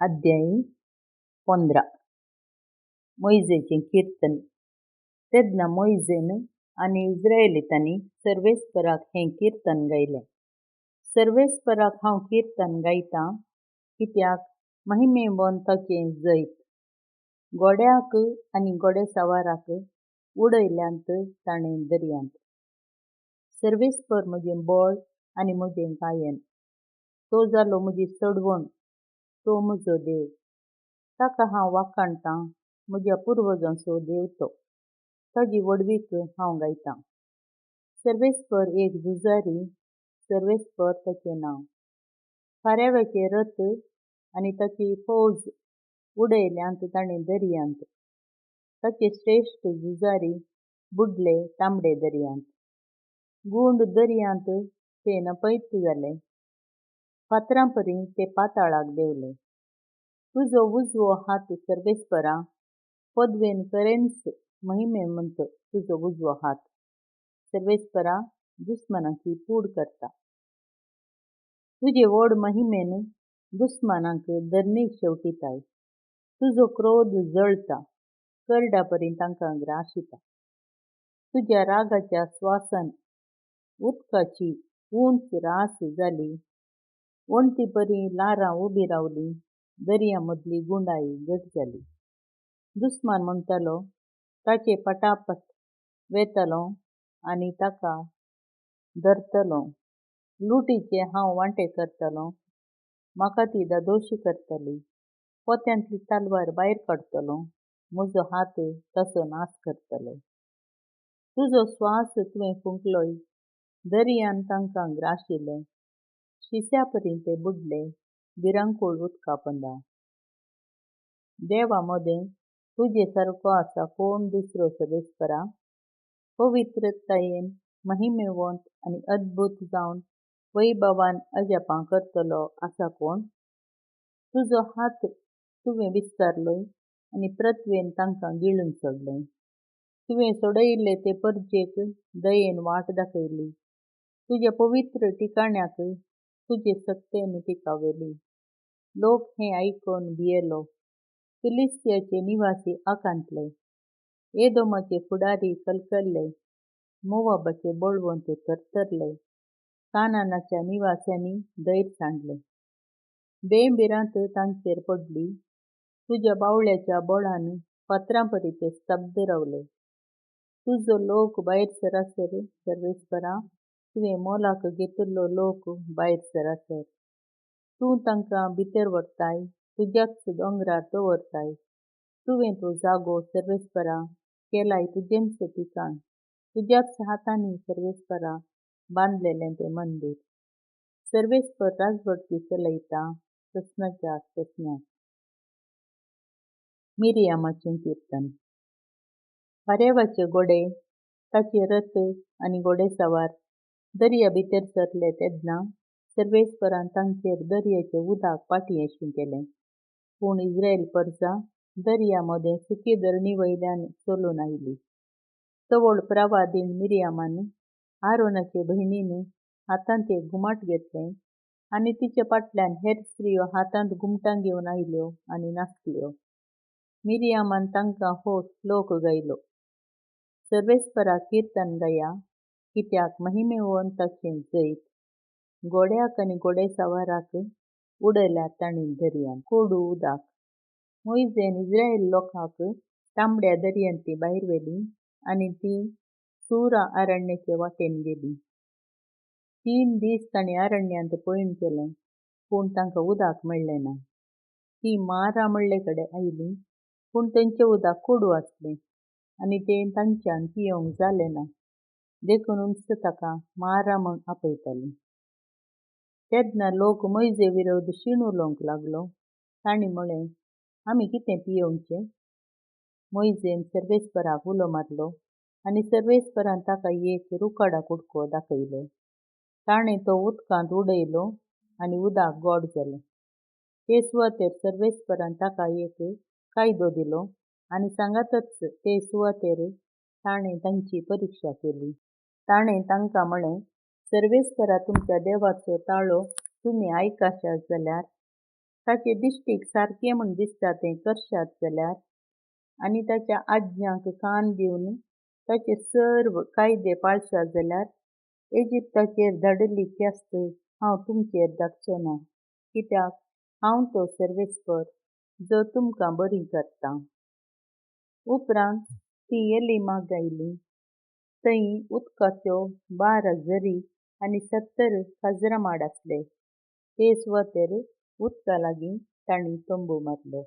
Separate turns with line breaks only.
अध्याय 15 मोइजेचें कीर्तन। तेदना मोइजेन आनी इस्रायेलितांनी सर्वेस्पराक हें कीर्तन गायलें। सर्वेस्पराक हांव कीर्तन गायतां, कित्याक महिमेवंताचें जैत। गोड्याक आनी घोडेसावाराक उडयल्यांत ताणें दर्यांत। सर्वेस्पर म्हजें बळ आनी म्हजें गायन। तो जालो म्हजी चडवण, तो म्हजो देव। ताका हांव वाखाणटां, म्हज्या पुर्वजांचो देव तो। ताजी वडवीक हांव गायतां। सर्वेस्पर एक झुजारी, सर्वेस्पर ताचें नांव। खाऱ्यावाचे रथ आनी ताची फौज उडयल्यांत ताणें दर्यांत। ताचे श्रेश्ठ झुजारी बुडले तांबडे दर्यांत। गुंड दर्यांत ते नपयत जाले, फातरांपरी ते पाताळाक देंवले। तुजो उजवो हात सर्वेस्परा, पदवेन खरेंच महिमेवंत तुजो उजवो हात। सर्वेस्परा दुस्मनांची पूड करता। तुजे व्हड महिमेन दुस्मानांक धरणीक शेवटिताय। तुजो क्रोध जळटा, करडापरी तांकां ग्राशिता। तुज्या रागाच्या स्वासान उदकाची उंच रास जाली। वणटीपरी लारां उबी रावलीं, दर्या मदली गुंडाई घट जाली। दुस्मान म्हणटालो, ताचे पटापट वेतलो आनी ताका धरतलो। लुटीचे हांव वांटे करतलों, म्हाका ती दादोशी करतली। पोत्यांतली तालवार भायर काडटलों, म्हजो हात ताचो नास करतलो। तुजो स्वास तुवें फुंकलोय, दर्यान तांकां ग्राशिले। शिस्यापरी ते बुडले, भिरांकूळ उदका पंदा। देवा मोदें तुजे सारको आसा कोण दुसरो सर्वेस्परा? पवित्रतायेन महिमेवंत आनी अद्भुत जावन वैभवान अजापां करतलो आसा कोण? तुजो हात तुवें विस्तारलोय आनी प्रतवेन तांकां गिळून सोडलें। तुवें सोडयिल्ले ते परजेक दयेन वाट दाखयली। तुज्या पवित्र ठिकाण्याक तुजे सत्तेन तिकावेली। लोक हें आयकून भियेलो। फिलिस्त्याचे निवासी आकांतले। एदोमाचे फुडारी कलकल्ले। मोवाबाचे बळवंत थरथरले। कानानाच्या निवास्यांनी धैर्य सांडले। बेंबिरांत तांचेर पडली। तुज्या बावळ्याच्या बळान फातरांपरी ते स्तब्ध रावले। तुजो लोक भायर सरासर सर्वेस्परा, तुवें मोलाक घेतिल्लो लोक भायर सरासर। तूं तांकां भितर व्हरताय, तुज्याच दोंगरार दवरताय। तुवें तो जागो सर्वेस्परा केलाय तुजेंच ठिकाण। तुज्याच हातांनी सर्वेस्परा बांदलेलें तें मंदीर। सर्वेस्पर राजवटची चलयता ससनाच्या ससनाक। मिरियामाचें कीर्तन। खारेवाचे घोडे, ताचे रथ आनी घोडेसावार दर्या भितर सरले तेदना सर्वेस्परान तांचेर दर्याचें उदक पाटयेशें केलें। पूण इस्रायल परजा दर्या मोदें सुकी धरणी वयल्यान चलून आयलीं। चवळ प्रवादीण मिरियामान आरोनाचे भयणीन हातांत एक घुमट घेतलें आनी तिचे फाटल्यान हेर स्त्रियो हातांत घुमटां घेवन आयल्यो आनी नाचल्यो। मिरियामान तांकां हो श्लोक गायलो। सर्वेस्पराक कीर्तन गाया, कित्याक महिमेवंताचें जैत। गोड्याक आनी घोडेसावाराक उडयल्यात ताणीं दर्यांत। कोडू उदक। मोइजेन इस्रायल लोकांक तांबड्या दर्यांतली भायर व्हेलीं आनी तीं सूरा अरण्याचे वाटेन गेलीं। 3 दीस ताणीं अरण्यांत पयण केलें, पूण तांकां उदक मेळ्ळें ना। तीं मारा म्हणले कडेन आयलीं, पूण थंयचें उदक कोडू आसलें आनी तें तांच्यान पियोंक जालें ना। देखून उंच ताका मारा म्हूण आपयतालीं। तेदना लोक मोइजे विरोध शीण उलोवंक लागलो। तांणी म्हळें, आमी कितें पियोंचें? मोइजेन सर्वेस्पराक उलो मारलो आनी सर्वेस्परान ताका एक रुखडा कुडको दाखयलो। ताणें तो उदकांत उडयलो आनी उदक गोड जालें। ते सुवातेर सर्वेस्परान ताका एक कायदो दिलो आनी सांगातच ते सुवातेर ताणें तांची परिक्षा केली। ताणें तांकां म्हळें, सर्वेस्परा तुमच्या देवाचो ताळो तुमी आयकशात जाल्यार ताचे दिश्टीक सारकें म्हूण दिसता तें करशात जाल्यार आनी ताच्या आज्ञांक कान दिवन ताचे सर्व कायदे पाळशात जाल्यार इजिप्ताचेर धाडिल्ली ख्यास्त हांव तुमचेर धाडचो ना, कित्याक हांव तो सर्वेस्पर जो तुमकां बरी करता. उपरांत ती एलिमाक आयली. थंय उदकाच्यो 12 झरी आनी 70 खाजरां माड आसले. ते सुवातेर उदका लागीं तांणी तंबू मारलो.